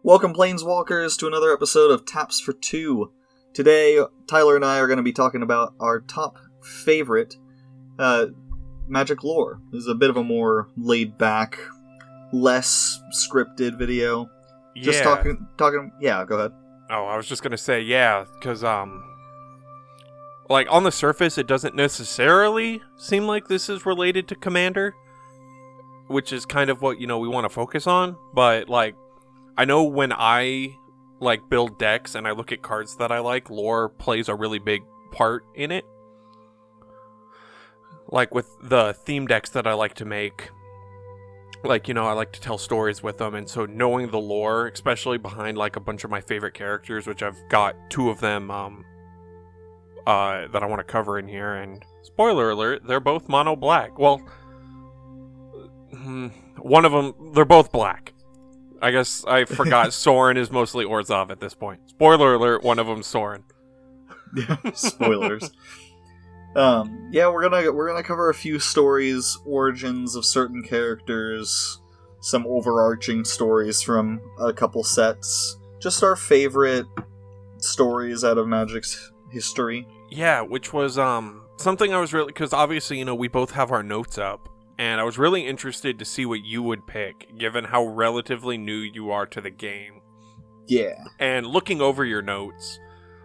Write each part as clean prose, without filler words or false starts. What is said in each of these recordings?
Welcome, Planeswalkers, to another episode of Taps for Two. Today, Tyler and I are going to be talking about our top favorite Magic lore. This is a bit of a more laid-back, less scripted video. Yeah. Just talking. Yeah, go ahead. Oh, I was just going to say, yeah, because, like, on the surface, it doesn't necessarily seem like this is related to Commander, which is kind of what, we want to focus on, but, like, I know when I, like, build decks and I look at cards that I like, lore plays a really big part in it. Like, with the theme decks that I like to make, like, I like to tell stories with them, and so knowing the lore, especially behind, like, a bunch of my favorite characters, which I've got two of them, that I want to cover in here, and spoiler alert, they're both mono black. Well, one of them, they're both black. I guess I forgot Sorin is mostly Orzhov at this point. Spoiler alert, one of them's Sorin. Spoilers. Yeah, we're gonna cover a few stories, origins of certain characters, some overarching stories from a couple sets, just our favorite stories out of Magic's history. Yeah, which was something I was really, because obviously we both have our notes up. And I was really interested to see what you would pick, given how relatively new you are to the game. Yeah. And looking over your notes,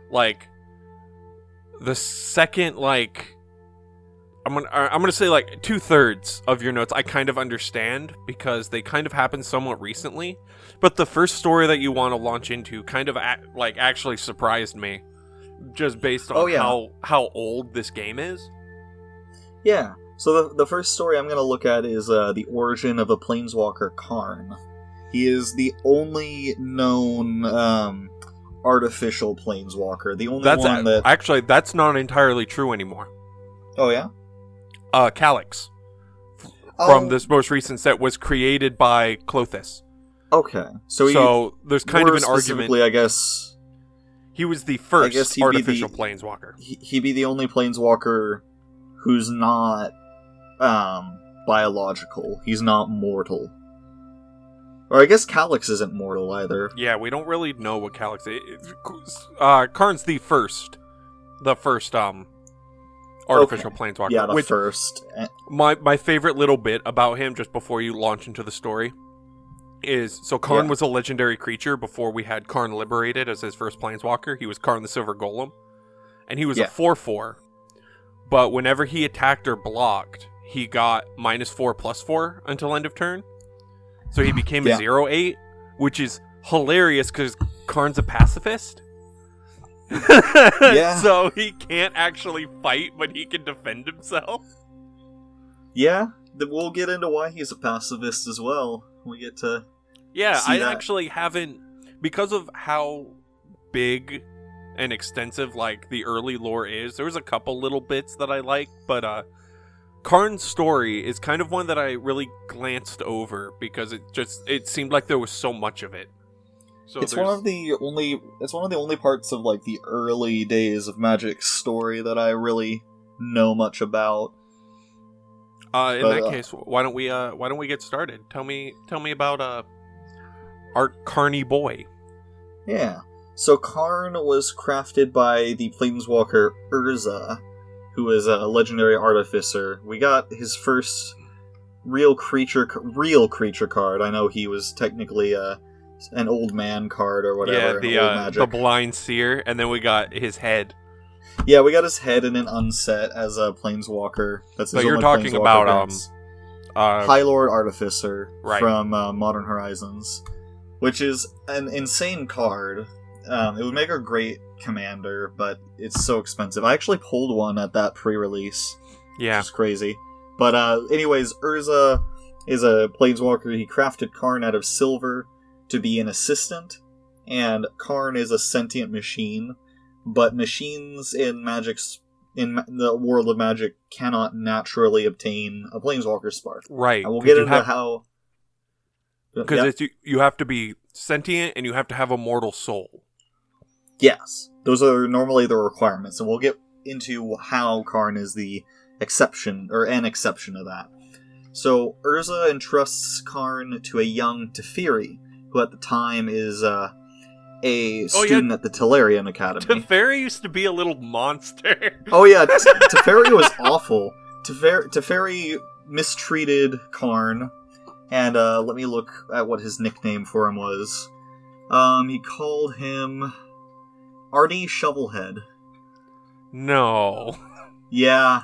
like, the second, like, I'm gonna say, like, 2/3 of your notes I kind of understand, because they kind of happened somewhat recently. But the first story that you want to launch into kind of, actually surprised me, just based on how old this game is. Yeah. So the first story I'm going to look at is the origin of a Planeswalker, Karn. He is the only known artificial Planeswalker. The only one that... Actually, that's not entirely true anymore. Oh, yeah? Calyx, from this most recent set, was created by Klothys. Okay. So there's kind of an argument... I guess... He was the first artificial Planeswalker. He'd be the only Planeswalker who's not... biological. He's not mortal. Or I guess Calyx isn't mortal either. Yeah, we don't really know what Calyx is. Karn's the first artificial Planeswalker. Yeah, the first. My favorite little bit about him, just before you launch into the story, is, so Karn was a legendary creature before we had Karn liberated as his first Planeswalker. He was Karn the Silver Golem. And he was a 4/4. But whenever he attacked or blocked, he got -4/+4 until end of turn. So he became a 0/8, which is hilarious because Karn's a pacifist. So he can't actually fight, but he can defend himself. Yeah, we'll get into why he's a pacifist as well. We get to see that. Actually haven't, because of how big and extensive, like, the early lore is. There was a couple little bits that I like, but Karn's story is kind of one that I really glanced over because it seemed like there was so much of it. So it's one of the only parts of, like, the early days of Magic's story that I really know much about. In that case, why don't we get started? Tell me about our Karny boy. Yeah. So Karn was crafted by the Planeswalker Urza, who is a legendary artificer. We got his first real creature card. I know he was technically an old man card or whatever. Yeah, the blind seer, and then we got his head. Yeah, we got his head in an unset as a Planeswalker. That's his so you're talking about High Lord Artificer from Modern Horizons, which is an insane card. It would make a great commander, but it's so expensive. I actually pulled one at that pre-release. Yeah. Which is crazy. But anyways, Urza is a Planeswalker. He crafted Karn out of silver to be an assistant, and Karn is a sentient machine, but machines in the world of Magic cannot naturally obtain a Planeswalker spark. Right. And we'll get into how... Because you have to be sentient, and you have to have a mortal soul. Yes, those are normally the requirements, and we'll get into how Karn is the exception, or an exception to that. So, Urza entrusts Karn to a young Teferi, who at the time is a student at the Tolarian Academy. Teferi used to be a little monster. Oh yeah, Teferi was awful. Teferi mistreated Karn, and let me look at what his nickname for him was. He called him Artie Shovelhead. No. Yeah.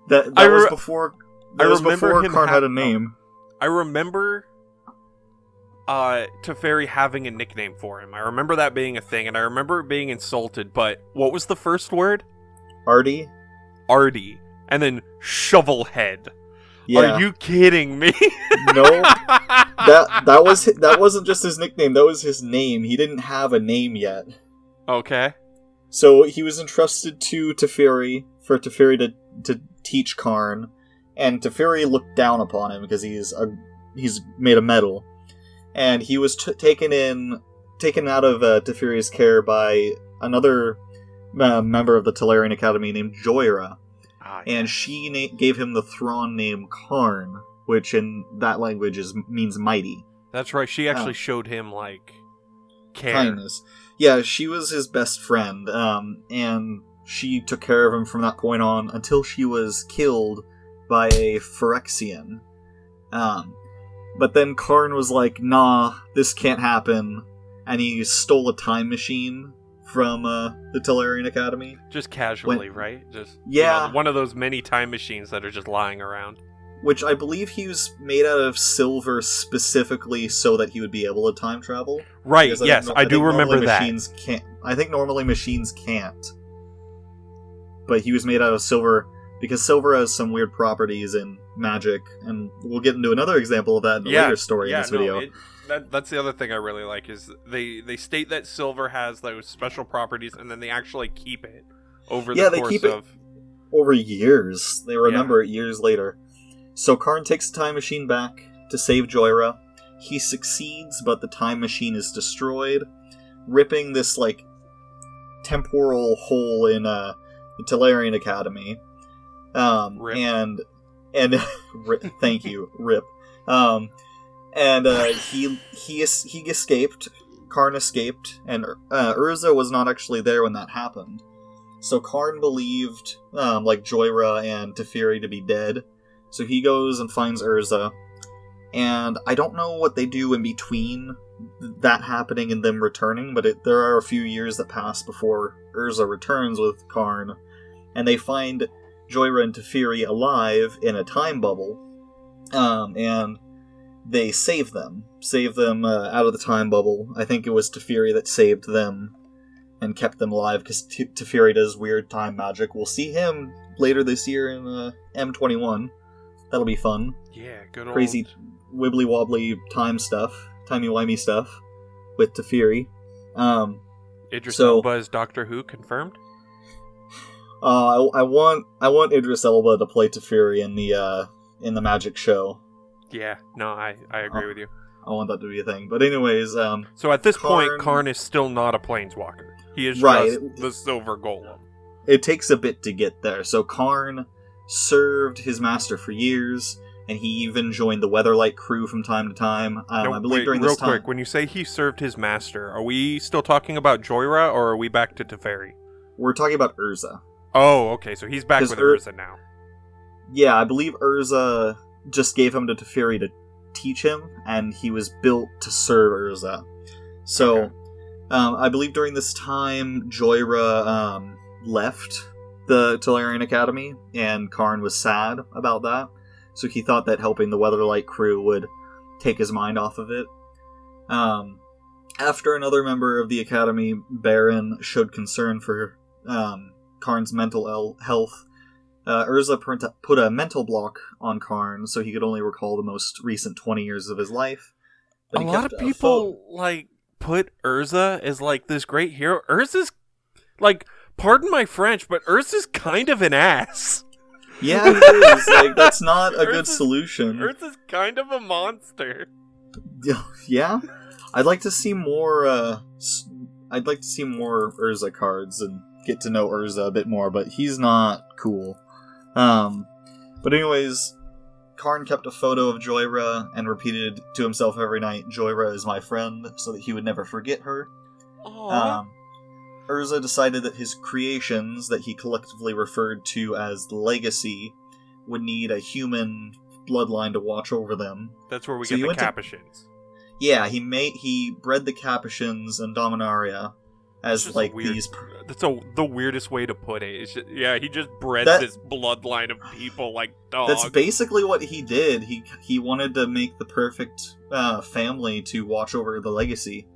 That was before. That was before Karn had a name. I remember Teferi having a nickname for him. I remember that being a thing, and I remember it being insulted, but what was the first word? Artie? Artie. And then Shovelhead. Yeah. Are you kidding me? No. That wasn't just his nickname, that was his name. He didn't have a name yet. Okay. So he was entrusted to Teferi for Teferi to teach Karn, and Teferi looked down upon him because he's made of metal. And he was taken out of Teferi's care by another member of the Tolarian Academy named Joyra. And she gave him the Thrawn name Karn, which in that language means mighty. That's right, she actually showed him, care. Kindness. Yeah, she was his best friend, and she took care of him from that point on until she was killed by a Phyrexian. But then Karn was like, nah, this can't happen, and he stole a time machine from the Tolarian Academy. Just casually, right? Just one of those many time machines that are just lying around. Which I believe he was made out of silver specifically so that he would be able to time travel. Right, yes, I do remember that. I think normally machines can't. But he was made out of silver because silver has some weird properties in magic, and we'll get into another example of that in a later story in this video. That's the other thing I really like, is they state that silver has those special properties, and then they actually keep it over the course of... over years. They remember it years later. So Karn takes the time machine back to save Joyra. He succeeds, but the time machine is destroyed, ripping this, temporal hole in the Tolarian Academy. Rip. And thank you, Rip. He escaped. Karn escaped, and Urza was not actually there when that happened. So Karn believed, Joyra and Teferi to be dead. So he goes and finds Urza, and I don't know what they do in between that happening and them returning, but there are a few years that pass before Urza returns with Karn, and they find Joyra and Teferi alive in a time bubble, and they save them out of the time bubble. I think it was Teferi that saved them and kept them alive, because Teferi does weird time magic. We'll see him later this year in M21. That'll be fun. Yeah, good old... Crazy wibbly-wobbly timey-wimey stuff with Teferi. Idris Elba as Doctor Who, confirmed? I want Idris Elba to play Teferi in the magic show. Yeah, no, I agree with you. I want that to be a thing. But anyways, so at this point, Karn is still not a planeswalker. He is just the silver golem. It takes a bit to get there. So Karn served his master for years, and he even joined the Weatherlight crew from time to time. I believe during this time... Real quick, when you say he served his master, are we still talking about Joyra, or are we back to Teferi? We're talking about Urza. Oh, okay, so he's back with Urza now. Yeah, I believe Urza just gave him to Teferi to teach him, and he was built to serve Urza. So, okay. I believe during this time, Joyra left the Tolarian Academy, and Karn was sad about that. So he thought that helping the Weatherlight crew would take his mind off of it. After another member of the Academy, Baron, showed concern for Karn's mental health, Urza put a mental block on Karn so he could only recall the most recent 20 years of his life. But a lot of people, put Urza as, this great hero. Urza's, pardon my French, but Urza's kind of an ass. Yeah, he is. That's not a good solution. Urza's kind of a monster. Yeah? I'd like to see more, Urza cards and get to know Urza a bit more, but he's not cool. But anyways, Karn kept a photo of Joyra and repeated to himself every night, "Joyra is my friend," so that he would never forget her. Aww. Urza decided that his creations, that he collectively referred to as the Legacy, would need a human bloodline to watch over them. That's where we get the Capuchins. Yeah, he bred the Capuchins and Dominaria as like these. That's the weirdest way to put it. It's just, he just bred this bloodline of people like dogs. That's basically what he did. He wanted to make the perfect family to watch over the Legacy.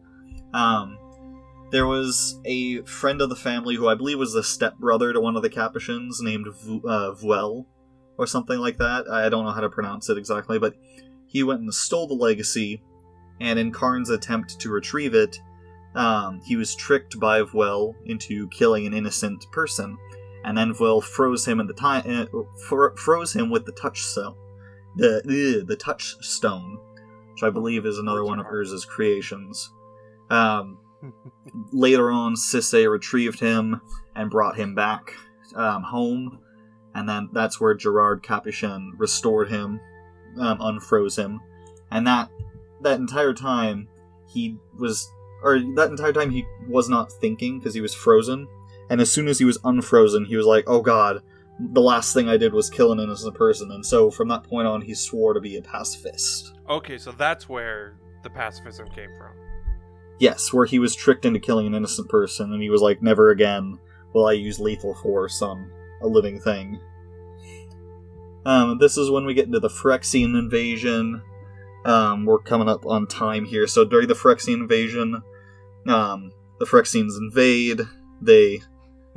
There was a friend of the family who I believe was the stepbrother to one of the Capuchins named Vuel, or something like that. I don't know how to pronounce it exactly, but he went and stole the Legacy, and in Karn's attempt to retrieve it, he was tricked by Vuel into killing an innocent person, and then Vuel froze him with the touchstone, the touchstone, which I believe is another one of Urza's creations. Later on, Sisay retrieved him and brought him back home, and then that's where Gerard Capuchin restored him, unfroze him, and that entire time he was not thinking because he was frozen, and as soon as he was unfrozen, he was like, "Oh God, the last thing I did was kill an innocent person," and so from that point on, he swore to be a pacifist. Okay, so that's where the pacifism came from. Yes, where he was tricked into killing an innocent person, and he was like, "Never again will I use lethal force on a living thing." This is when we get into the Phyrexian invasion. We're coming up on time here. So during the Phyrexian invasion, the Phyrexians invade. They,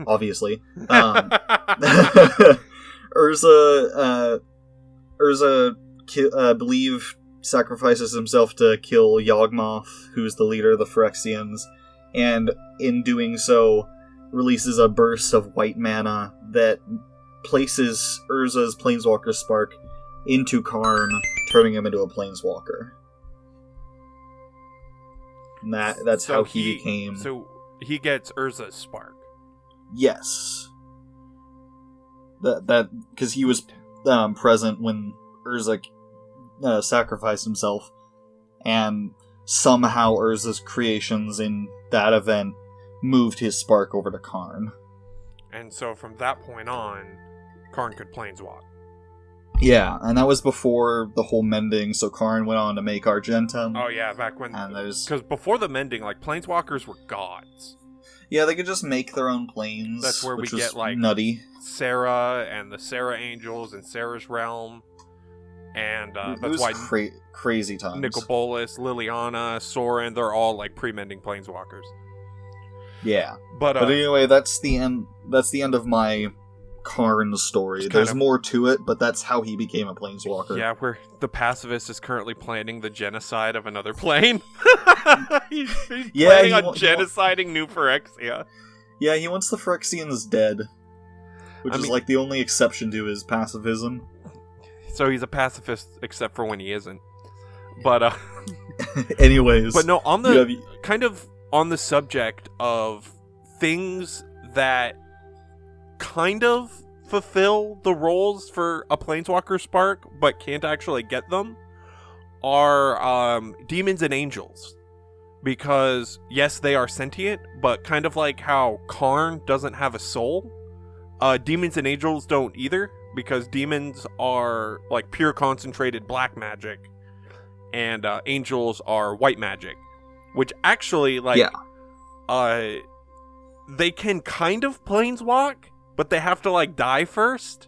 obviously. Urza, I believe, sacrifices himself to kill Yawgmoth, who's the leader of the Phyrexians, and in doing so, releases a burst of white mana that places Urza's Planeswalker Spark into Karn, turning him into a Planeswalker. And that's how he became... So he gets Urza's Spark. Yes. That because he was present when Urza sacrificed himself, and somehow Urza's creations in that event moved his spark over to Karn. And so from that point on, Karn could planeswalk. Yeah, and that was before the whole mending, so Karn went on to make Argentum. Oh yeah, back when... Because before the mending, like, planeswalkers were gods. Yeah, they could just make their own planes. That's where we get, like, nutty. Serra and the Serra Angels and Serra's Realm. And that's why crazy times. Nicol Bolas, Liliana, Sorin, they're all like pre-mending planeswalkers. Yeah. But anyway, that's the end of my Karn story. There's more to it, but that's how he became a planeswalker. Yeah, where the pacifist is currently planning the genocide of another plane. he's planning on genociding New Phyrexia. Yeah, he wants the Phyrexians dead. Which is like the only exception to his pacifism. So he's a pacifist, except for when he isn't. But, anyways. But no, on the subject of things that kind of fulfill the roles for a Planeswalker Spark, but can't actually get them, are demons and angels. Because, yes, they are sentient, but kind of like how Karn doesn't have a soul, demons and angels don't either. Because demons are like pure concentrated black magic, and angels are white magic, which actually they can kind of planeswalk, but they have to like die first.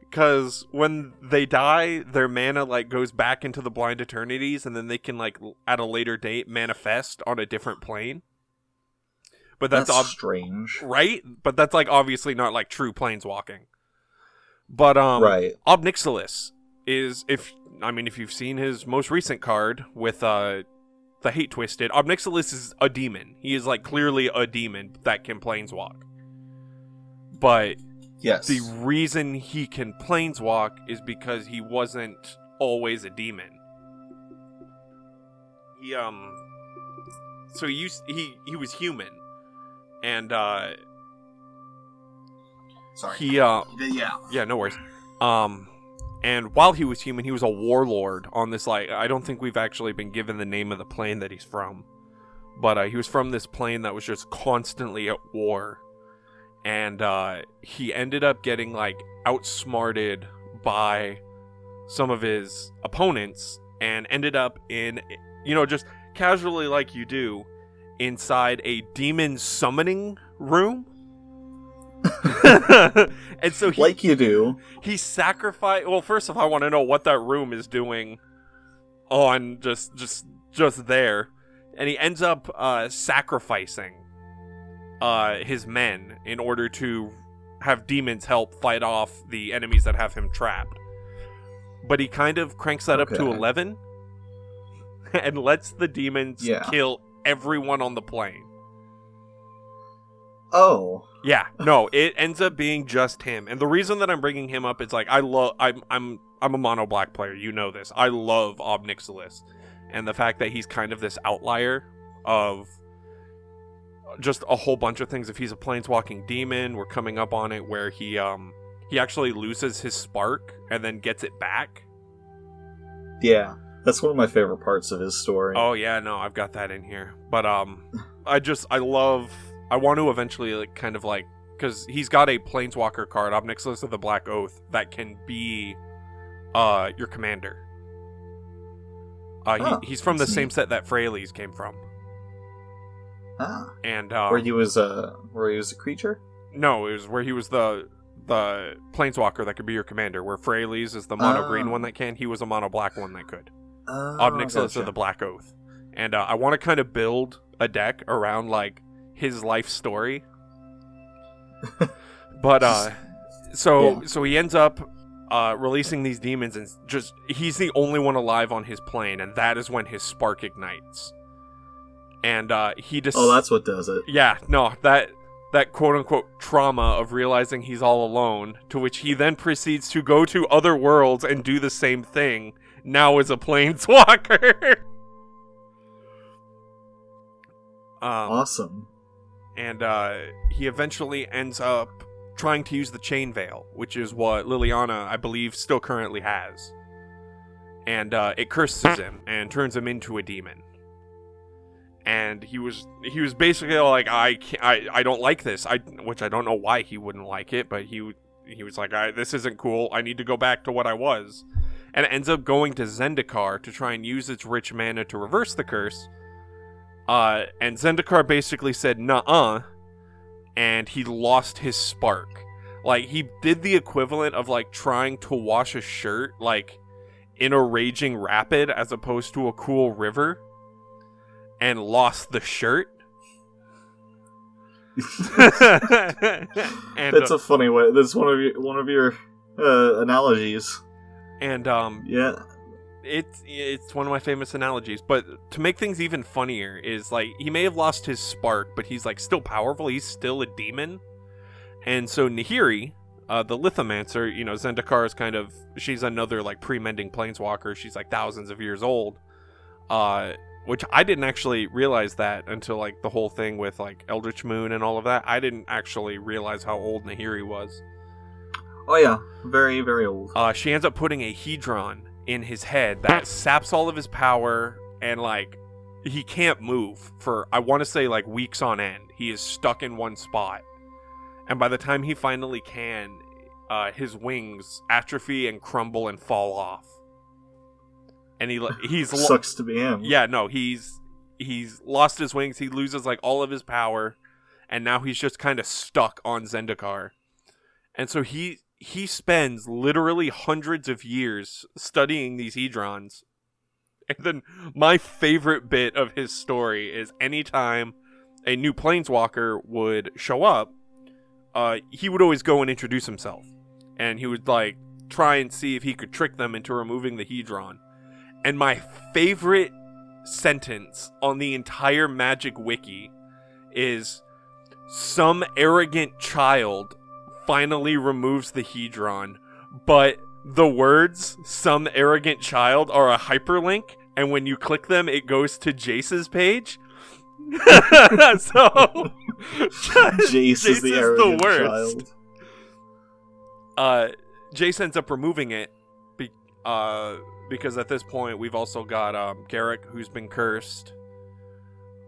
Because when they die, their mana like goes back into the Blind Eternities, and then they can like at a later date manifest on a different plane. But that's strange, right? But that's like obviously not like true planeswalking. But right. Ob Nixilis is if you've seen his most recent card with the Hate Twisted, Ob Nixilis is a demon. He is like clearly a demon that can planeswalk. But yes, the reason he can planeswalk is because he wasn't always a demon. He was human, and sorry. Yeah, no worries. And while he was human, he was a warlord on this, like, I don't think we've actually been given the name of the plane that he's from. But he was from this plane that was just constantly at war. And he ended up getting, like, outsmarted by some of his opponents and ended up in, just casually like you do, inside a demon summoning room. And so like you do, he sacrificed. Well, first of all, I want to know what that room is doing on just there, and he ends up sacrificing his men in order to have demons help fight off the enemies that have him trapped. But he kind of cranks that up to 11 and lets the demons kill everyone on the plane. Oh. Yeah, no, it ends up being just him. And the reason that I'm bringing him up is, like, I'm a mono black player, you know this. I love Ob Nixilis. And the fact that he's kind of this outlier of just a whole bunch of things. If he's a planeswalking demon, we're coming up on it where he actually loses his spark and then gets it back. Yeah, that's one of my favorite parts of his story. Oh yeah, no, I've got that in here. But I want to eventually, like, kind of like, because he's got a planeswalker card, Ob Nixilis of the Black Oath, that can be your commander. He's from the same set that Freyalise came from. And where he was a creature? No, it was where he was the planeswalker that could be your commander. Where Freyalise is the mono green one that can. He was a mono black one that could. Ob Nixilis of the Black Oath. And I want to kind of build a deck around, like, his life story. But so he ends up releasing these demons, and just he's the only one alive on his plane, and that is when his spark ignites. And he just that's what does it. Yeah, no, that quote unquote trauma of realizing he's all alone, to which he then proceeds to go to other worlds and do the same thing, now as a planeswalker. Awesome. And he eventually ends up trying to use the Chain Veil, which is what Liliana, I believe, still currently has. And it curses him and turns him into a demon. And he was basically like, I don't like this. Which I don't know why he wouldn't like it, but he was like, this isn't cool. I need to go back to what I was. And it ends up going to Zendikar to try and use its rich mana to reverse the curse. And Zendikar basically said, nuh-uh, and he lost his spark. Like, he did the equivalent of, like, trying to wash a shirt, like, in a raging rapid as opposed to a cool river, and lost the shirt. And, that's a funny way. That's one of your analogies. And, yeah. It's one of my famous analogies, but to make things even funnier is, like, he may have lost his spark, but he's, like, still powerful. He's still a demon. And so Nahiri, the Lithomancer, Zendikar is kind of, she's another, like, pre-mending planeswalker. She's, like, thousands of years old. Which I didn't actually realize that until, like, the whole thing with, like, Eldritch Moon and all of that. I didn't actually realize how old Nahiri was. Oh yeah, very, very old. She ends up putting a Hedron in his head that saps all of his power, and, like, he can't move for, I want to say, like, weeks on end. He is stuck in one spot, and by the time he finally can, his wings atrophy and crumble and fall off, and he's sucks to be him. Yeah, no, he's lost his wings. He loses, like, all of his power, and now he's just kind of stuck on Zendikar. And so he spends literally hundreds of years studying these Hedrons. And then my favorite bit of his story is anytime a new planeswalker would show up, he would always go and introduce himself. And he would, like, try and see if he could trick them into removing the Hedron. And my favorite sentence on the entire Magic Wiki is, some arrogant child finally removes the Hedron, but the words "some arrogant child" are a hyperlink, and when you click them, it goes to Jace's page. So Jace is the worst child. Jace ends up removing it, because at this point we've also got Garrick, who's been cursed.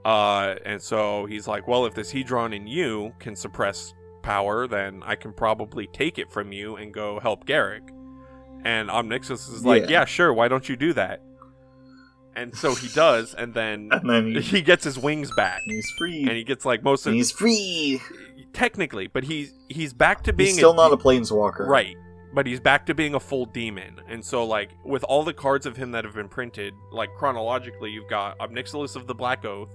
And so he's like, well, if this Hedron in you can suppress power, then I can probably take it from you and go help Garrick. And Omnixilus is like, yeah, sure, why don't you do that? And so he does, and then he gets his wings back. He's free. And he gets like most of... He's free! Technically, but he's back to being... He's still not a planeswalker. Right. But he's back to being a full demon. And so, like, with all the cards of him that have been printed, like, chronologically, you've got Omnixilus of the Black Oath,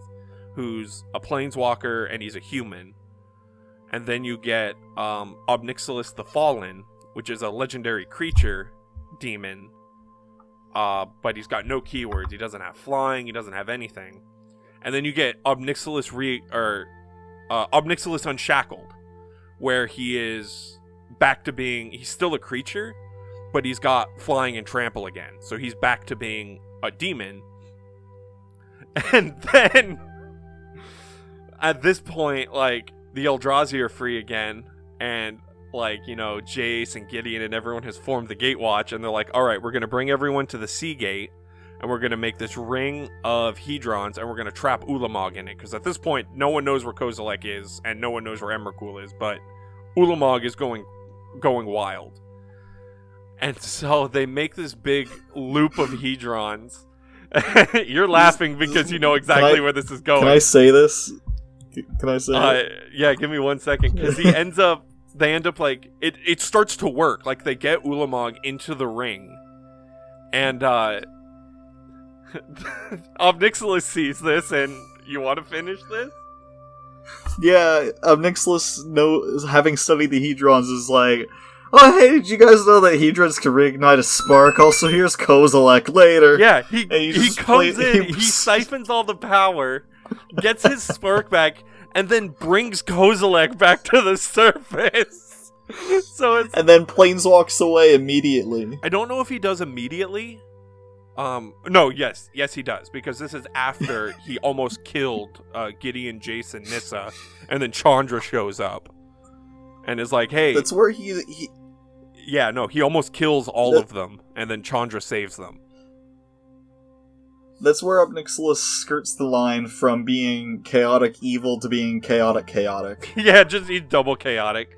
who's a planeswalker, and he's a human. And then you get Omnixilus the Fallen, which is a legendary creature demon. But he's got no keywords. He doesn't have flying. He doesn't have anything. And then you get Omnixilus Omnixilus Unshackled, where he is back to being... He's still a creature, but he's got flying and trample again. So he's back to being a demon. And then, at this point, like, the Eldrazi are free again, and... like, you know, Jace and Gideon and everyone has formed the Gatewatch, and they're like, alright, we're going to bring everyone to the Sea Gate, and we're going to make this ring of Hedrons, and we're going to trap Ulamog in it, because at this point, no one knows where Kozilek is, and no one knows where Emrakul is, but Ulamog is going wild. And so they make this big loop of Hedrons. You're laughing because you know exactly where this is going. Can I say this? Can I say it? Yeah, give me 1 second, because they end up like it starts to work. Like they get Ulamog into the ring, and Omnixilus sees this, and you want to finish this? Yeah, Omnixilus having studied the Hedrons, is like, oh hey, did you guys know that Hedrons can reignite a spark? Also, here's Kozilek later. Yeah, he comes in, he siphons all the power, gets his spark back, and then brings Kozilek back to the surface. And then planeswalks away immediately. I don't know if he does immediately. No, yes he does, because this is after he almost killed Gideon, Jason, Nissa, and then Chandra shows up and is like, hey... That's where he... Yeah, no, he almost kills all of them, and then Chandra saves them. That's where Omnixilus skirts the line from being chaotic evil to being chaotic. Yeah, he's double chaotic.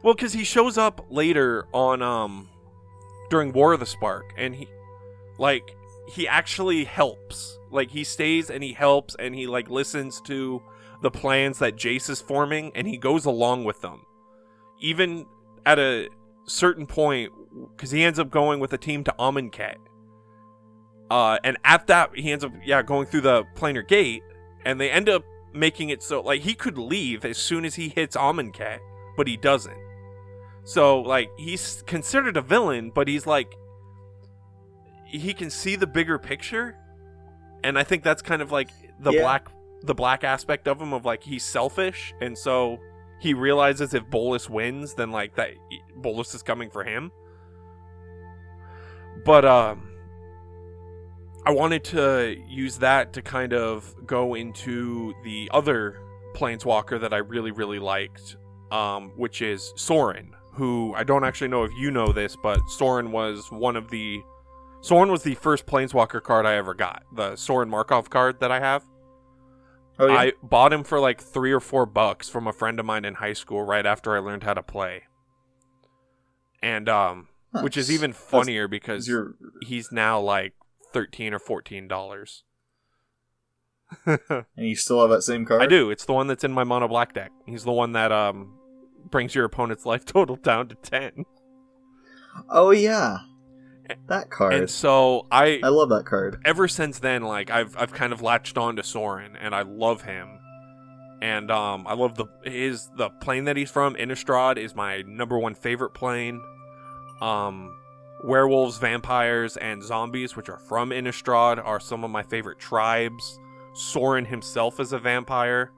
Well, because he shows up later on, during War of the Spark, and he actually helps. Like, he stays and he helps, and he, like, listens to the plans that Jace is forming, and he goes along with them. Even at a certain point, because he ends up going with a team to Amonkhet. And at that, he ends up, going through the planar gate, and they end up making it so, like, he could leave as soon as he hits Amonkhet, but he doesn't. So, like, he's considered a villain, but he's, like, he can see the bigger picture, and I think that's kind of, like, the black aspect of him, of, like, he's selfish, and so he realizes if Bolas wins, then, like, that Bolas is coming for him. But, I wanted to use that to kind of go into the other planeswalker that I really, really liked, which is Sorin, who I don't actually know if you know this, but Sorin was the first planeswalker card I ever got. The Sorin Markov card that I have. Oh, yeah? I bought him for like $3 or $4 from a friend of mine in high school right after I learned how to play. And, which is even funnier because he's now like $13 or $14. And you still have that same card? I do. It's the one that's in my mono black deck. He's the one that brings your opponent's life total down to 10. Oh yeah, that card. And so I love that card. Ever since then, like I've kind of latched on to Sorin, and I love him. And I love the plane that he's from. Innistrad is my #1 favorite plane. Werewolves, vampires, and zombies, which are from Innistrad, are some of my favorite tribes. Sorin himself is a vampire,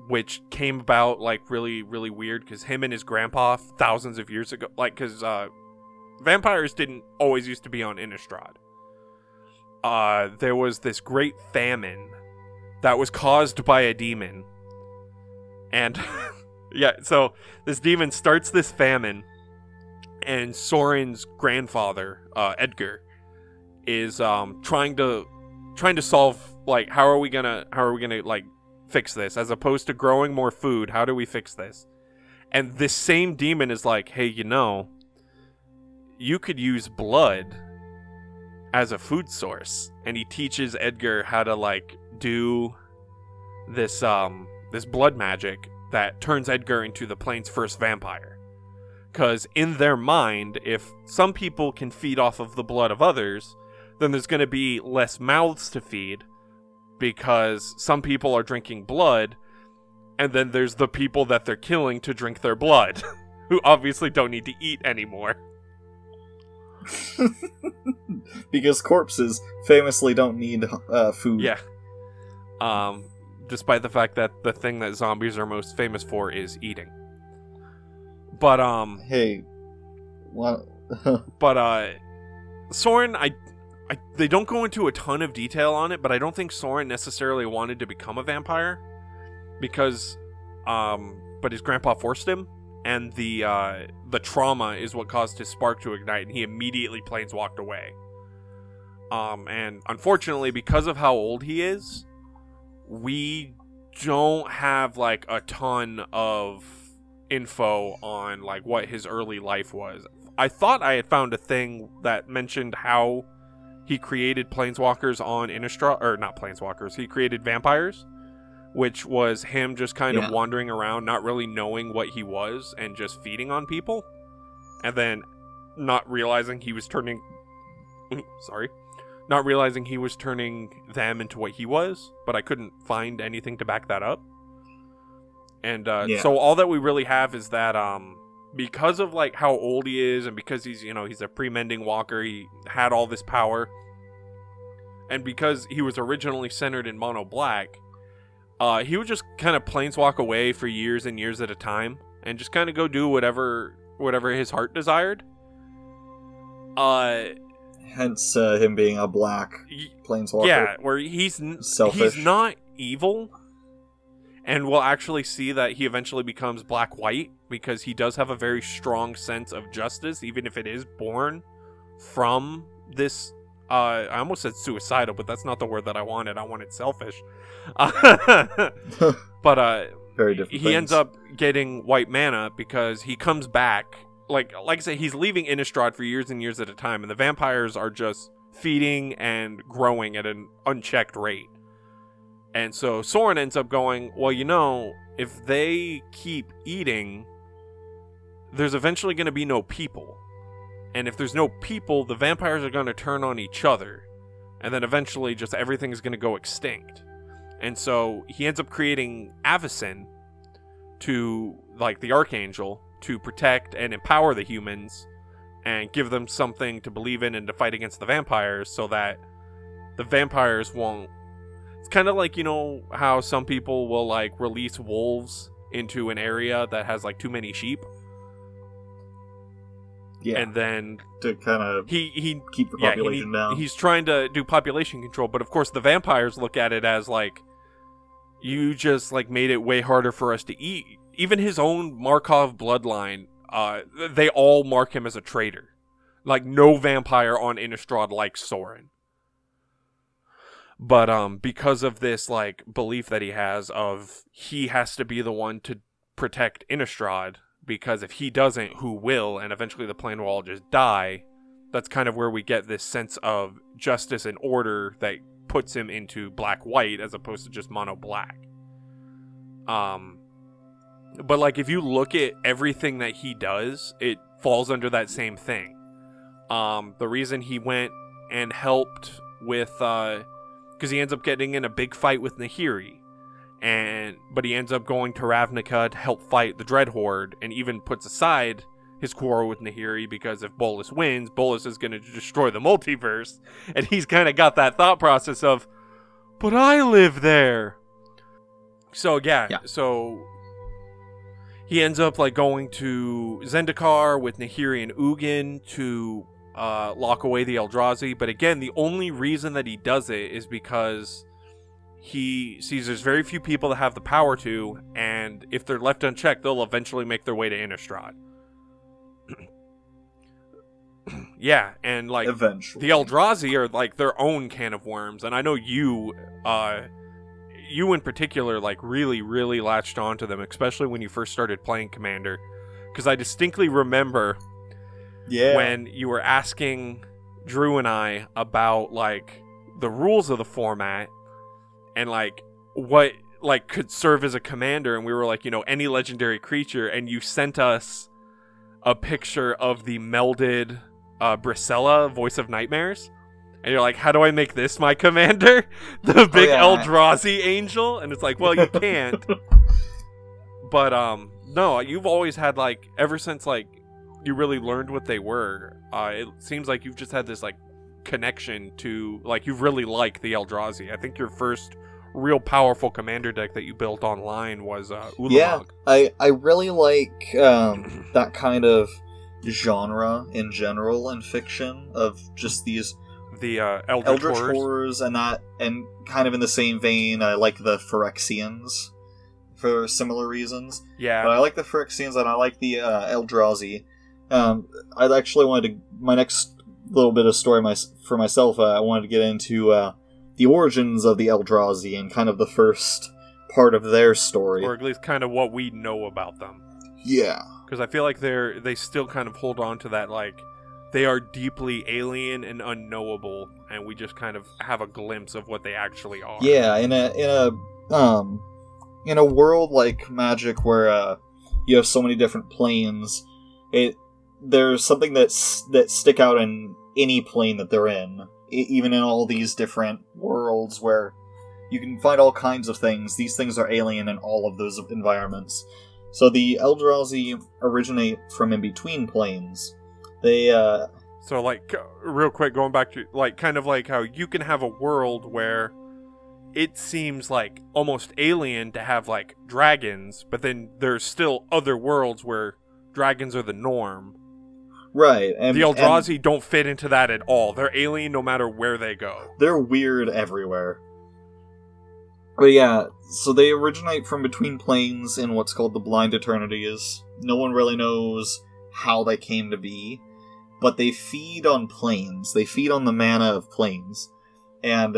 which came about, like, really, really weird, because him and his grandpa, thousands of years ago, like, because vampires didn't always used to be on Innistrad. There was this great famine that was caused by a demon. And, yeah, so this demon starts this famine, And Soren's grandfather, Edgar, is trying to solve, like, how are we gonna like fix this, as opposed to growing more food. How do we fix this? And this same demon is like, hey, you could use blood as a food source. And he teaches Edgar how to, like, do this blood magic that turns Edgar into the plane's first vampire. Because in their mind, if some people can feed off of the blood of others, then there's going to be less mouths to feed, because some people are drinking blood, and then there's the people that they're killing to drink their blood, who obviously don't need to eat anymore. Because corpses famously don't need food. Yeah. Despite the fact that the thing that zombies are most famous for is eating. But, Hey. What? but, Soren, they don't go into a ton of detail on it, but I don't think Soren necessarily wanted to become a vampire. Because, but his grandpa forced him, and the trauma is what caused his spark to ignite, and he immediately planeswalked away. And unfortunately, because of how old he is, we don't have, like, a ton of info on, like, what his early life was. I thought I had found a thing that mentioned how he created planeswalkers on Innistrad, or not planeswalkers, he created vampires, which was him just kind of wandering around, not really knowing what he was, and just feeding on people, and then not realizing he was turning them into what he was, but I couldn't find anything to back that up. And so all that we really have is that because of, like, how old he is, and because he's a pre-mending walker, he had all this power, and because he was originally centered in mono black, he would just kind of planeswalk away for years and years at a time, and just kind of go do whatever his heart desired. Hence him being a black planeswalker. Yeah, where he's selfish. He's not evil, and we'll actually see that he eventually becomes black-white, because he does have a very strong sense of justice, even if it is born from this. I almost said suicidal, but that's not the word that I wanted. I wanted selfish. But very different he things. ends up getting white mana because he comes back. Like I said, he's leaving Innistrad for years and years at a time, and the vampires are just feeding and growing at an unchecked rate. And so Soren ends up going, well, if they keep eating, there's eventually going to be no people. And if there's no people, the vampires are going to turn on each other. And then eventually just everything's going to go extinct. And so he ends up creating Avacyn to, like, the Archangel, to protect and empower the humans and give them something to believe in and to fight against the vampires, so that the vampires won't... It's kind of like, how some people will, like, release wolves into an area that has, like, too many sheep. Yeah, and then to kind of he keep the population down. He's trying to do population control, but of course the vampires look at it as, like, you just, like, made it way harder for us to eat. Even his own Markov bloodline, they all mark him as a traitor. Like, no vampire on Innistrad likes Soren. But because of this, like, belief that he has to be the one to protect Innistrad, because if he doesn't, who will? And eventually the plane will all just die. That's kind of where we get this sense of justice and order that puts him into black-white as opposed to just mono-black. But, like, if you look at everything that he does, it falls under that same thing. The reason he went and helped with... because he ends up getting in a big fight with Nahiri. But he ends up going to Ravnica to help fight the Dread Horde, and even puts aside his quarrel with Nahiri, because if Bolas wins, Bolas is going to destroy the multiverse. And he's kind of got that thought process of, but I live there. So, yeah. So he ends up, like, going to Zendikar with Nahiri and Ugin to lock away the Eldrazi. But again, the only reason that he does it is because he sees there's very few people that have the power to, and if they're left unchecked, they'll eventually make their way to Innistrad. Yeah, and like Eventually. the Eldrazi are like their own can of worms, and I know you in particular like really, really latched onto them, especially when you first started playing Commander. Because I distinctly remember when you were asking Drew and I about like the rules of the format and like what like could serve as a commander, and we were like, any legendary creature, and you sent us a picture of the melded Brisella, Voice of Nightmares, and you're like, how do I make this my commander? The big Eldrazi angel? And it's like, well, you can't. But no, you've always had like, ever since like you really learned what they were, it seems like you've just had this like connection to, like, you really like the Eldrazi. I think your first real powerful commander deck that you built online was Ulamog. Yeah, I really like that kind of genre in general in fiction, of just these the Eldritch Horrors and that, and kind of in the same vein, I like the Phyrexians for similar reasons. Yeah, but I like the Phyrexians and I like the Eldrazi. I actually wanted to, my next little bit of story for myself, I wanted to get into the origins of the Eldrazi and kind of the first part of their story, or at least kind of what we know about them. Yeah, because I feel like they still kind of hold on to that, like they are deeply alien and unknowable, and we just kind of have a glimpse of what they actually are. Yeah, in a world like Magic where you have so many different planes, there's something that stick out in any plane that they're in, even in all these different worlds where you can find all kinds of things. These things are alien in all of those environments. So the Eldrazi originate from in between planes. They so like real quick, going back to like kind of like how you can have a world where it seems like almost alien to have like dragons, but then there's still other worlds where dragons are the norm. Right. And the Eldrazi don't fit into that at all. They're alien no matter where they go. They're weird everywhere. But yeah, so they originate from between planes in what's called the Blind Eternities. No one really knows how they came to be, but they feed on planes. They feed on the mana of planes. And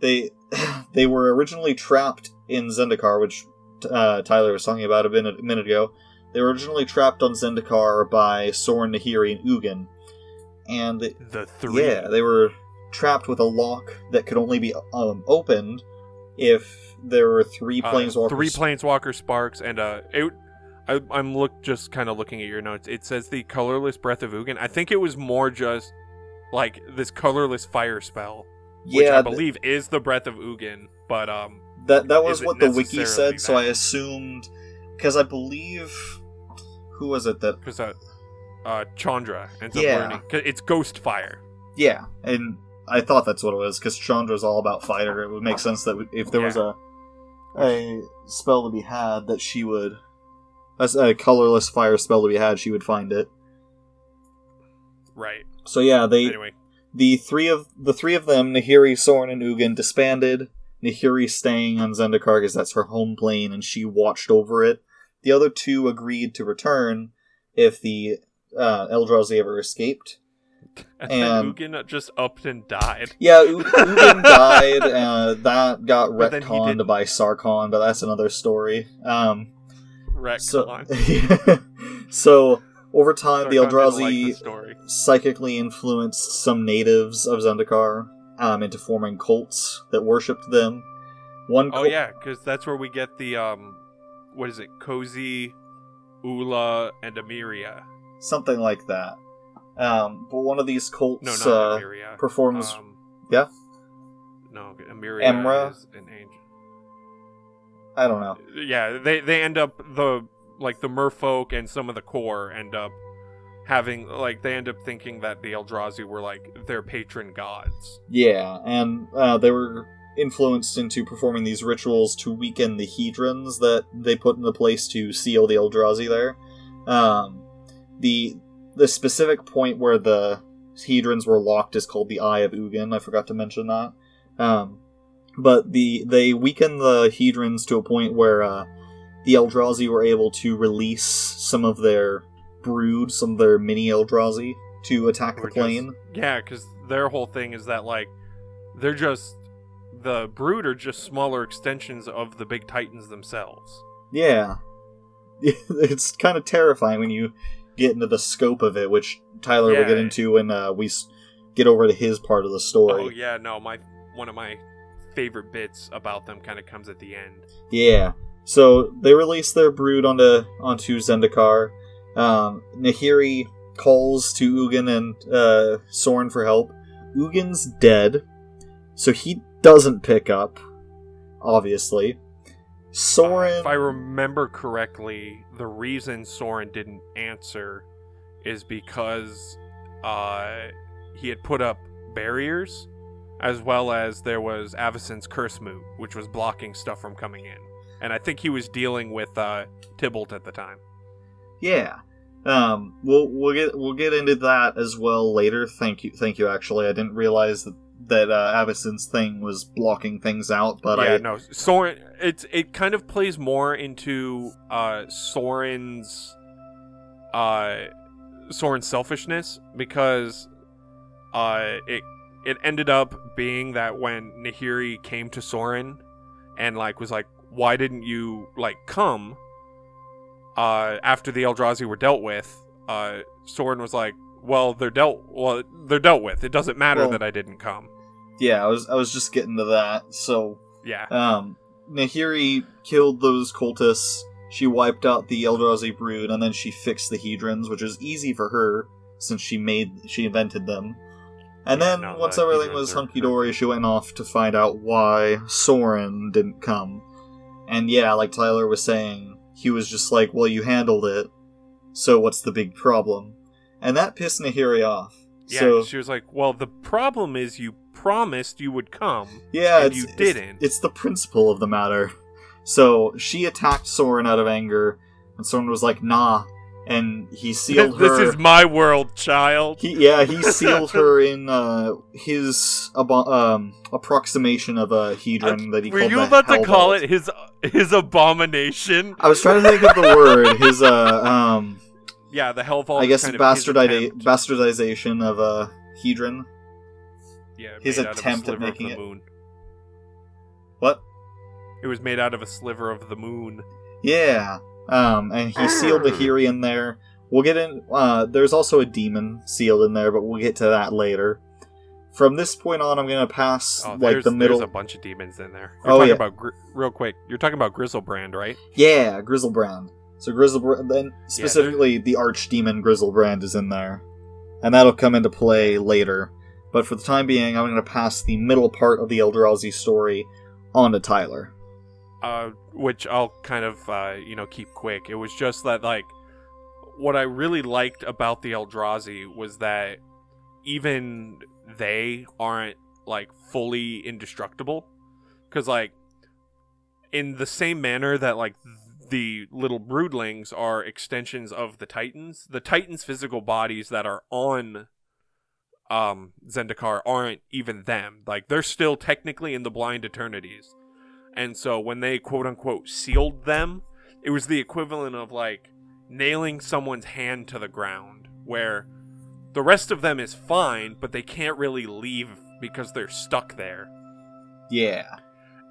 they were originally trapped in Zendikar, which Tyler was talking about a minute ago. They were originally trapped on Zendikar by Sorin, Nahiri, and Ugin. And the three. Yeah, they were trapped with a lock that could only be opened if there were three planeswalkers. Three planeswalker sparks, and I'm just kind of looking at your notes. It says the colorless breath of Ugin. I think it was more just like this colorless fire spell, which I believe is the breath of Ugin. But that was what the wiki said. So I assumed, because I believe, who was it that? Because Chandra ends up learning. It's ghost fire. Yeah, and I thought that's what it was, because Chandra's all about fire. It would make sense that if there was a spell to be had, that she would, a colorless fire spell to be had, she would find it. Right. So yeah, anyway. the three of them, Nahiri, Sorin, and Ugin, disbanded. Nahiri staying on Zendikar because that's her home plane, and she watched over it. The other two agreed to return if the Eldrazi ever escaped. And then Ugin just upped and died. Yeah, Ugin died. That got retconned by Sarkhan, but that's another story. Retcon. So over time, Sarkhan the Eldrazi like the psychically influenced some natives of Zendikar into forming cults that worshipped them. Yeah, because that's where we get the what is it? Cozy, Ula, and Amiria. Something like that. But one of these cults performs... No, Amiria Emra? is an angel. I don't know. Yeah, they end up, the merfolk and some of the core end up having, like, they end up thinking that the Eldrazi were, like, their patron gods. Yeah, and they were influenced into performing these rituals to weaken the hedrons that they put into place to seal the Eldrazi there. The specific point where the hedrons were locked is called the Eye of Ugin. I forgot to mention that. But they weakened the hedrons to a point where the Eldrazi were able to release some of their brood, some of their mini Eldrazi, to attack the plane. Because their whole thing is that, like, they're just... The Brood are just smaller extensions of the big Titans themselves. Yeah. It's kind of terrifying when you get into the scope of it, which Tyler will get into when we get over to his part of the story. Oh, yeah, no, one of my favorite bits about them kind of comes at the end. Yeah. So, they release their Brood onto Zendikar. Nahiri calls to Ugin and Soren for help. Ugin's dead, so he doesn't pick up, obviously. Soren... if I remember correctly, the reason Soren didn't answer is because he had put up barriers, as well as there was Avacyn's Curse Moot, which was blocking stuff from coming in. And I think he was dealing with Tybalt at the time. Yeah. We'll get into that as well later. Thank you. Actually, I didn't realize that Avacyn's thing was blocking things out, but Soren. It kind of plays more into Soren's selfishness, because it ended up being that when Nahiri came to Soren and was like, why didn't you come after the Eldrazi were dealt with, Soren was like, well, they're dealt with. It doesn't matter that I didn't come. Yeah, I was just getting to that. So yeah, Nahiri killed those cultists. She wiped out the Eldrazi brood, and then she fixed the Hedrons, which is easy for her since she invented them. And then once everything was hunky dory, she went off to find out why Soren didn't come. And yeah, like Tyler was saying, he was just like, well, you handled it, so what's the big problem? And that pissed Nahiri off. Yeah, so, she was like, well, the problem is you promised you would come, and you didn't. It's the principle of the matter. So she attacked Soren out of anger, and Soren was like, nah, and he sealed her... This is my world, child. He sealed her in his approximation of a Hedron that he called the Hellbolt. Were you about to call it his abomination? I was trying to think of the word. His, yeah, the Hellbolt. I guess kind of bastardization of a Hedron. Yeah, his attempt at making it. Moon. What? It was made out of a sliver of the moon. Yeah. And he sealed Nahiri in there. We'll get in... there's also a demon sealed in there, but we'll get to that later. From this point on, I'm going to pass, the middle... There's a bunch of demons in there. You're talking about... real quick, you're talking about Grizzlebrand, right? Yeah, Grizzlebrand. So Grizzlebrand... Then specifically, the archdemon Grizzlebrand is in there. And that'll come into play later. But for the time being, I'm going to pass the middle part of the Eldrazi story on to Tyler. Which I'll kind of, keep quick. It was just that, what I really liked about the Eldrazi was that even they aren't, fully indestructible. Because, in the same manner that, the little broodlings are extensions of the Titans physical bodies that are on Zendikar aren't even them. They're still technically in the Blind Eternities. And so when they quote-unquote sealed them, it was the equivalent of, nailing someone's hand to the ground, where the rest of them is fine, but they can't really leave because they're stuck there. Yeah.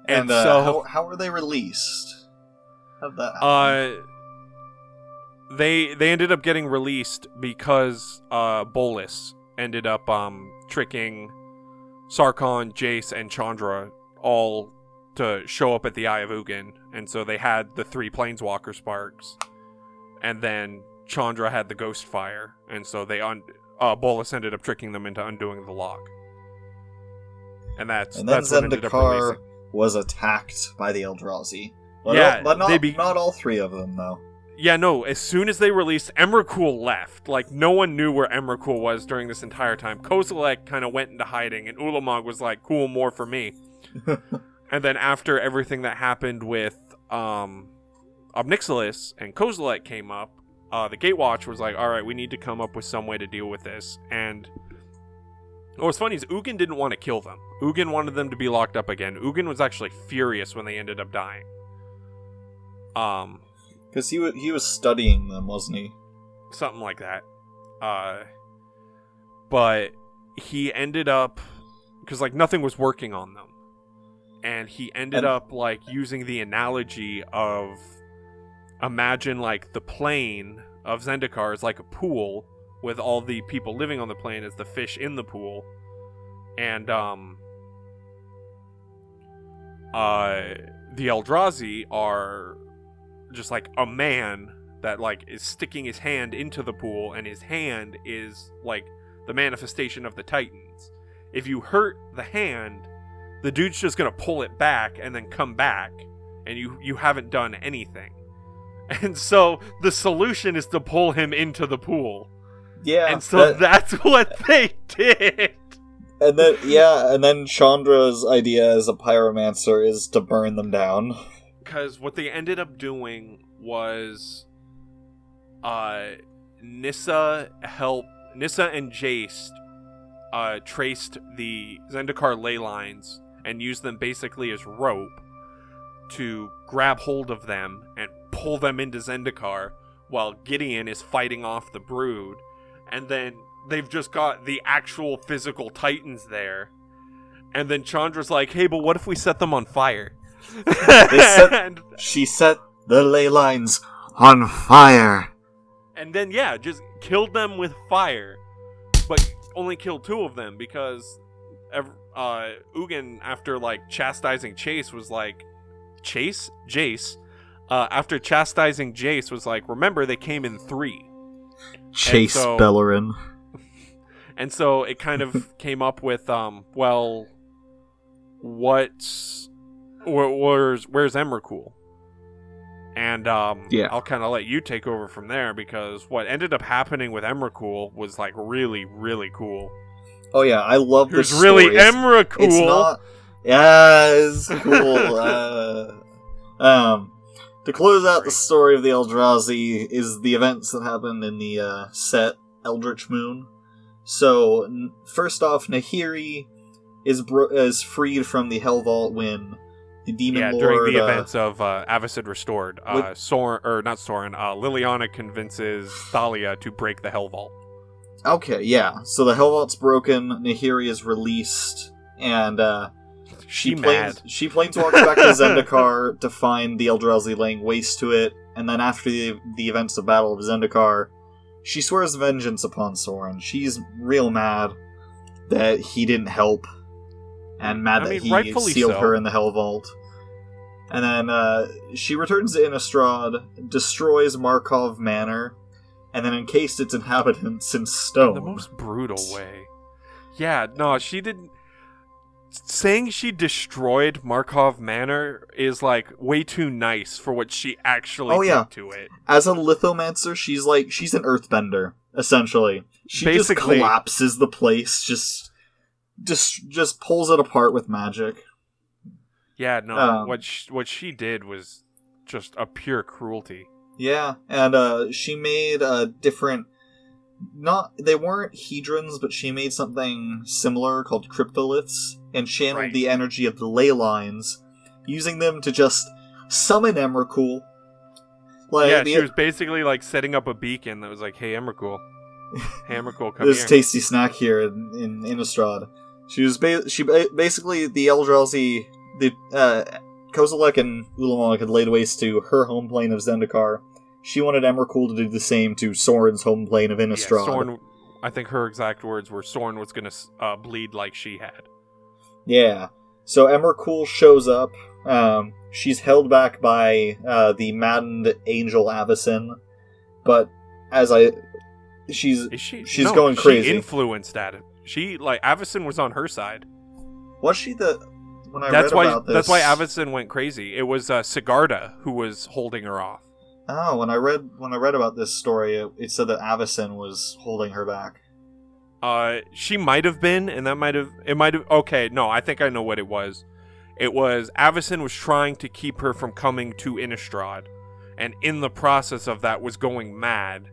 And so... How are they released? How'd that happen? They ended up getting released because Bolas ended up tricking Sarkhan, Jace, and Chandra all to show up at the Eye of Ugin, and so they had the 3 Planeswalker Sparks, and then Chandra had the Ghost Fire, and so Bolas ended up tricking them into undoing the lock. And then Zendikar was attacked by the Eldrazi. But not all 3 of them, though. Yeah, no, as soon as they released, Emrakul left. No one knew where Emrakul was during this entire time. Kozilek kind of went into hiding, and Ulamog was like, cool, more for me. And then after everything that happened with Obnixilis and Kozilek came up, the Gatewatch was like, alright, we need to come up with some way to deal with this. And what's funny is Ugin didn't want to kill them. Ugin wanted them to be locked up again. Ugin was actually furious when they ended up dying. Because he was studying them, wasn't he? Something like that. but he ended up, because like nothing was working on them, and he ended up like using the analogy of, imagine like the plane of Zendikar is like a pool with all the people living on the plane as the fish in the pool, and the Eldrazi are just like a man that like is sticking his hand into the pool, and his hand is like the manifestation of the Titans. If you hurt the hand, the dude's just gonna pull it back and then come back, and you haven't done anything. And so the solution is to pull him into the pool. Yeah. And so that's what they did. And then Chandra's idea as a pyromancer is to burn them down. Because what they ended up doing was Nissa and Jace traced the Zendikar ley lines and used them basically as rope to grab hold of them and pull them into Zendikar, while Gideon is fighting off the Brood. And then they've just got the actual physical Titans there. And then Chandra's like, hey, but what if we set them on fire? She set the ley lines on fire. And then, yeah, just killed them with fire. But only killed 2 of them because Ugin, after like chastising Jace, was like, Jace? After chastising Jace, was like, remember, they came in 3. Chase Bellerin. And so it kind of came up with, where's Emrakul? And I'll kind of let you take over from there, because what ended up happening with Emrakul was like really, really cool. Oh yeah, I love this story. Really Emrakul. It's not. Yeah, it's cool. To close out the story of the Eldrazi is the events that happened in the set Eldritch Moon. So first off, Nahiri is freed from the Hell Vault when the Demon Lord... during the events of Avacid Restored. Liliana convinces Thalia to break the Hell Vault. Okay, yeah. So the Hell Vault's broken, Nahiri is released, and she planeswalks back to Zendikar to find the Eldrazi laying waste to it, and then after the events of Battle of Zendikar, she swears vengeance upon Sorin. She's real mad that he didn't help, and mad that he sealed her in the Hell Vault. And then she returns to Innistrad, destroys Markov Manor, and then encased its inhabitants in stone. In the most brutal way. Yeah, no, she didn't... Saying she destroyed Markov Manor is, like, way too nice for what she actually did to it. As a lithomancer, she's an earthbender, essentially. She basically just collapses the place, just pulls it apart with magic. Yeah, no, what she did was just a pure cruelty. Yeah, and she made different... They weren't hedrons, but she made something similar called cryptoliths, and channeled the energy of the ley lines, using them to just summon Emrakul. She was basically like setting up a beacon that was like, hey Emrakul. Hey Emrakul, come There's here. a tasty snack here in Innistrad. Basically, the Eldrazi, Kozilek and Ulamog had laid waste to her home plane of Zendikar. She wanted Emrakul to do the same to Sorin's home plane of Innistrad. Yeah, Sorin, I think her exact words were Sorin was going to bleed like she had. Yeah. So Emrakul shows up. She's held back by the maddened Angel Avacyn, but she's going crazy. She influenced at it. Avacyn was on her side. Was she that's why Avacyn went crazy. It was Sigarda who was holding her off. Oh, when I read about this story, it said that Avacyn was holding her back. She might have been, and okay, no, I think I know what it was. It was Avacyn was trying to keep her from coming to Innistrad, and in the process of that was going mad.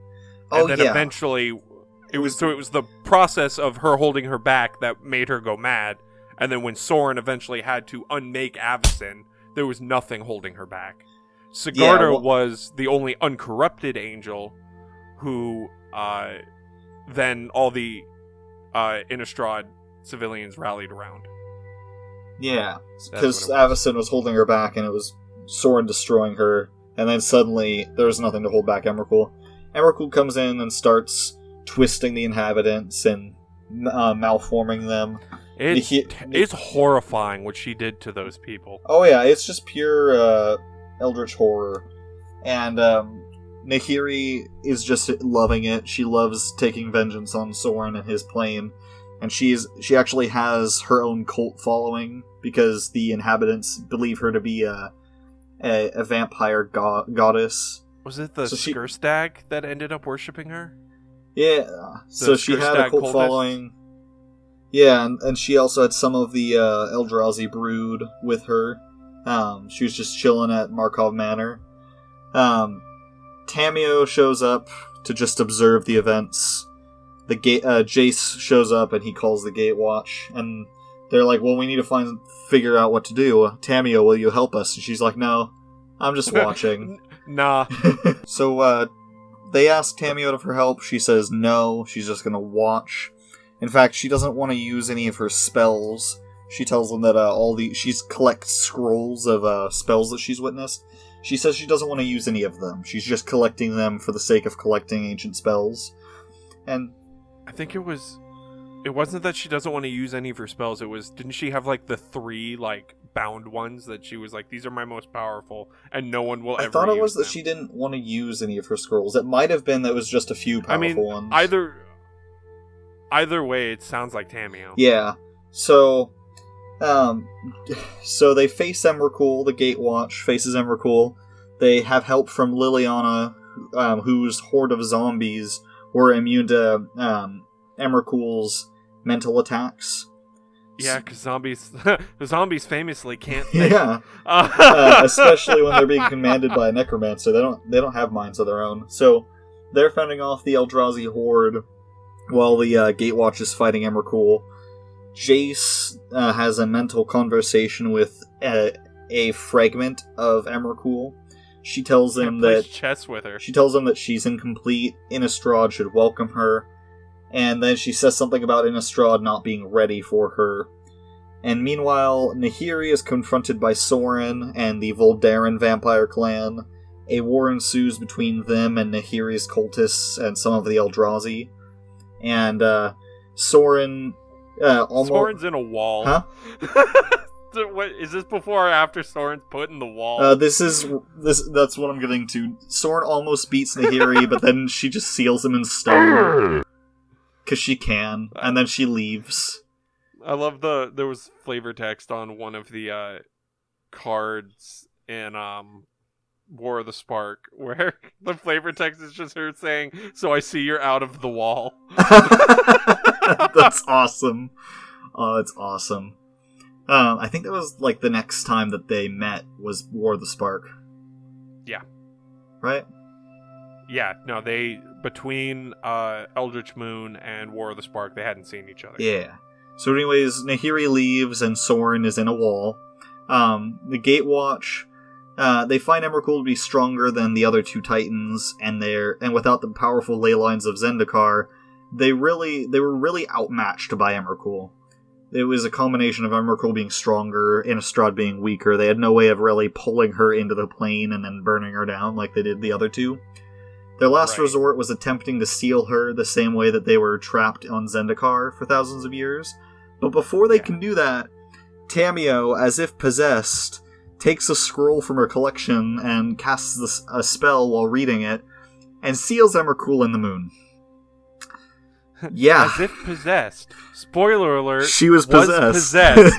And then eventually, it was the process of her holding her back that made her go mad, and then when Sorin eventually had to unmake Avacyn, there was nothing holding her back. Sigarda was the only uncorrupted angel who then all the Innistrad civilians rallied around. Yeah, because Avacyn was holding her back, and it was Sorin destroying her, and then suddenly there was nothing to hold back Emrakul. Emrakul comes in and starts twisting the inhabitants and malforming them. It's horrifying what she did to those people. Oh yeah, it's just pure eldritch horror. And Nahiri is just loving it. She loves taking vengeance on Sorin and his plane. And she actually has her own cult following, because the inhabitants believe her to be a vampire goddess. Was it the Skurstag that ended up worshipping her? Yeah, so she had a cult following. Yeah, and she also had some of the Eldrazi brood with her. She was just chilling at Markov Manor. Tamio shows up to just observe the events. The Jace shows up and he calls the Gatewatch, and they're like, "Well, we need to figure out what to do. Tamio, will you help us?" And she's like, "No, I'm just watching." Nah. So they ask Tamio for help. She says no. She's just gonna watch. In fact, she doesn't want to use any of her spells. She tells them that she collects scrolls of spells that she's witnessed. She says she doesn't want to use any of them. She's just collecting them for the sake of collecting ancient spells. And I think it wasn't that she doesn't want to use any of her spells. It was, didn't she have like the 3 like bound ones that she was like, these are my most powerful, and no one will ever use them? I thought it was that she didn't want to use any of her scrolls. It might have been that it was just a few powerful ones. Either way, it sounds like Tamio. Yeah. So they face Emrakul. The Gatewatch faces Emrakul. They have help from Liliana, whose horde of zombies were immune to Emrakul's mental attacks. Yeah, because the zombies famously can't think. Yeah, especially when they're being commanded by a necromancer. They don't have minds of their own. So they're fending off the Eldrazi horde while the Gatewatch is fighting Emrakul. Jace has a mental conversation with a fragment of Emrakul. She tells him chess with her. She tells him that she's incomplete. Innistrad should welcome her. And then she says something about Innistrad not being ready for her. And meanwhile, Nahiri is confronted by Sorin and the Voldaren vampire clan. A war ensues between them and Nahiri's cultists and some of the Eldrazi. And Sorin almost... Sorin's in a wall. Huh? What, is this before or after Sorin's put in the wall? That's what I'm getting to. Sorin almost beats Nahiri, but then she just seals him in stone. Because she can, and then she leaves. I love there was flavor text on one of the cards in War of the Spark, where the flavor text is just her saying, "So I see you're out of the wall." That's awesome. Oh, it's awesome. I think that was like the next time that they met was War of the Spark. Yeah. Right? Yeah, no, between Eldritch Moon and War of the Spark, they hadn't seen each other. Yeah. So anyways, Nahiri leaves and Sorin is in a wall. The Gatewatch, they find Emrakul to be stronger than the other 2 Titans, and without the powerful ley lines of Zendikar, they were really outmatched by Emrakul. It was a combination of Emrakul being stronger, Innistrad being weaker. They had no way of really pulling her into the plane and then burning her down like they did the other 2. Their last resort was attempting to steal her the same way that they were trapped on Zendikar for thousands of years. But before they can do that, Tamio, as if possessed, takes a scroll from her collection and casts a spell while reading it, and seals Emrakul in the moon. Yeah. As if possessed. Spoiler alert. She was possessed. And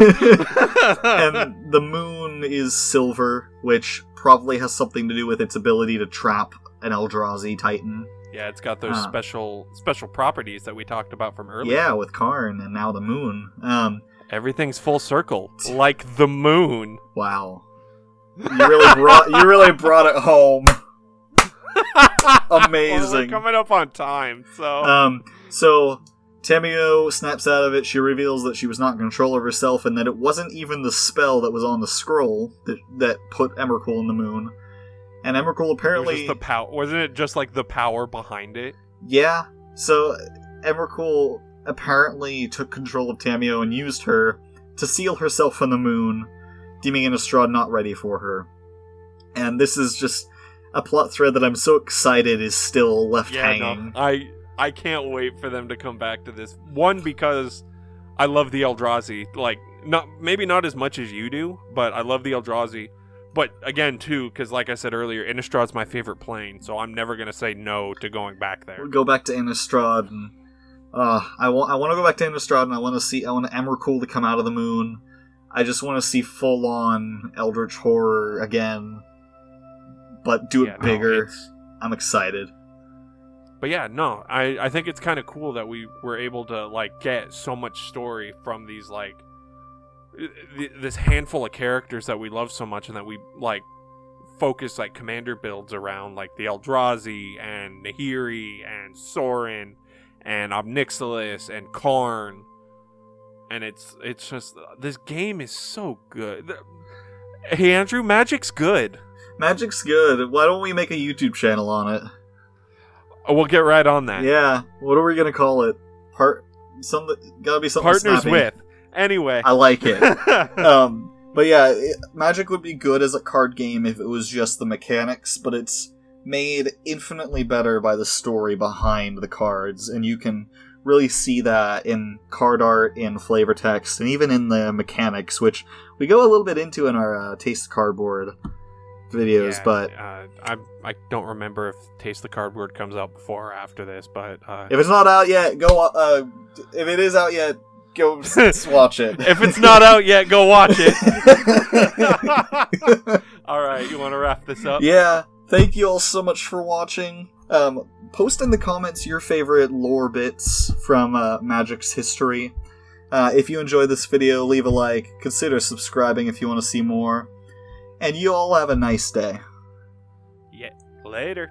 the moon is silver, which probably has something to do with its ability to trap an Eldrazi Titan. Yeah, it's got those special properties that we talked about from earlier. Yeah, with Karn and now the moon. Everything's full circle, like the moon. Wow. You really brought it home. Amazing. Well, we're coming up on time, so... So, Tamio snaps out of it. She reveals that she was not in control of herself, and that it wasn't even the spell that was on the scroll that put Emrakul in the moon. And Emrakul apparently... Wasn't it just like the power behind it? Yeah. So, Emrakul apparently took control of Tamio and used her to seal herself from the moon, deeming Innistrad not ready for her. And this is just a plot thread that I'm so excited is still left hanging. No, I can't wait for them to come back to this. One, because I love the Eldrazi. Like, maybe not as much as you do, but I love the Eldrazi. But again, too, because like I said earlier, Innistrad's my favorite plane, so I'm never going to say no to going back there. We'll go back to Innistrad, and I want to go back to Innistrad, and I want Emrakul to come out of the moon. I just want to see full-on Eldritch Horror again, but do it bigger. I'm excited. But yeah, no, I think it's kind of cool that we were able to, like, get so much story from these, like, this handful of characters that we love so much, and that we, like, focus, like, commander builds around, like, the Eldrazi, and Nahiri, and Sorin, and Obnixilis, and Karn. And it's just, this game is so good. Hey, Andrew, Magic's good. Magic's good. Why don't we make a YouTube channel on it? Oh, we'll get right on that. Yeah. What are we gonna call it? Gotta be something Partners snappy. with. Anyway. I like it. But yeah, Magic would be good as a card game if it was just the mechanics, but it's made infinitely better by the story behind the cards, and you can really see that in card art, in flavor text, and even in the mechanics, which we go a little bit into in our Taste Cardboard videos. Yeah, but I don't remember if Taste the Cardboard comes out before or after this, but if it's not out yet, go. If it is out yet, go watch it. If it's not out yet, go watch it. All right, you want to wrap this up? Yeah. Thank you all so much for watching. Post in the comments your favorite lore bits from Magic's history. If you enjoyed this video, leave a like. Consider subscribing if you want to see more. And you all have a nice day. Yeah. Later.